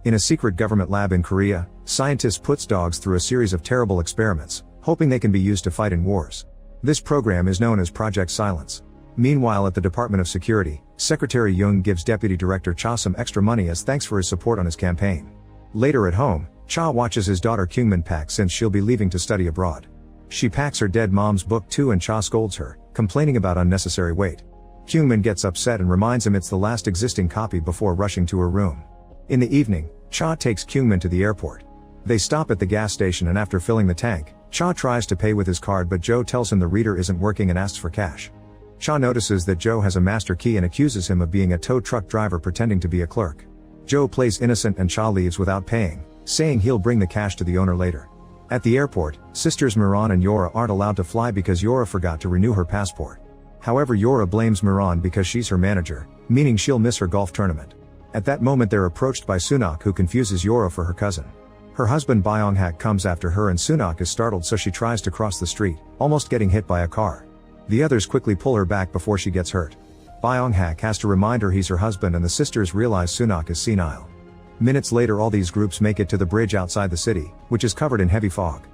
In a secret government lab in Korea, scientists puts dogs through a series of terrible experiments, hoping they can be used to fight in wars. This program is known as Project Silence. Meanwhile, at the Department of Security, Secretary Young gives Deputy Director Cha some extra money as thanks for his support on his campaign. Later at home, Cha watches his daughter Kyungmin pack since she'll be leaving to study abroad. She packs her dead mom's book too and Cha scolds her, complaining about unnecessary weight. Kyungmin gets upset and reminds him it's the last existing copy before rushing to her room. In the evening, Cha takes Kyungmin to the airport. They stop at the gas station and after filling the tank, Cha tries to pay with his card but Joe tells him the reader isn't working and asks for cash. Cha notices that Joe has a master key and accuses him of being a tow truck driver pretending to be a clerk. Joe plays innocent and Cha leaves without paying, saying he'll bring the cash to the owner later. At the airport, sisters Miran and Yora aren't allowed to fly because Yora forgot to renew her passport. However, Yora blames Miran because she's her manager, meaning she'll miss her golf tournament. At that moment they're approached by Sunak, who confuses Yora for her cousin. Her husband Byung-hak comes after her and Sunak is startled, so she tries to cross the street, almost getting hit by a car. The others quickly pull her back before she gets hurt. Byung-hak has to remind her he's her husband and the sisters realize Sunak is senile. Minutes later all these groups make it to the bridge outside the city, which is covered in heavy fog.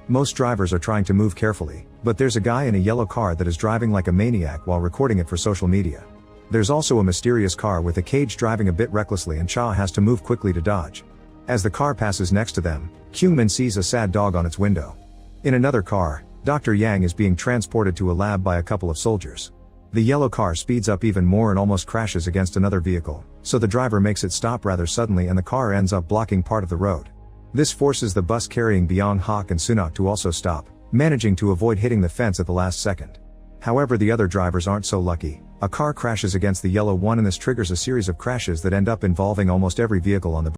Most drivers are trying to move carefully, but there's a guy in a yellow car that is driving like a maniac while recording it for social media. There's also a mysterious car with a cage driving a bit recklessly and Cha has to move quickly to dodge. As the car passes next to them, Kyungmin sees a sad dog on its window. In another car, Dr. Yang is being transported to a lab by a couple of soldiers. The yellow car speeds up even more and almost crashes against another vehicle, so the driver makes it stop rather suddenly and the car ends up blocking part of the road. This forces the bus carrying Byung-hak and Sunak to also stop, managing to avoid hitting the fence at the last second. However, the other drivers aren't so lucky. A car crashes against the yellow one and this triggers a series of crashes that end up involving almost every vehicle on the bridge.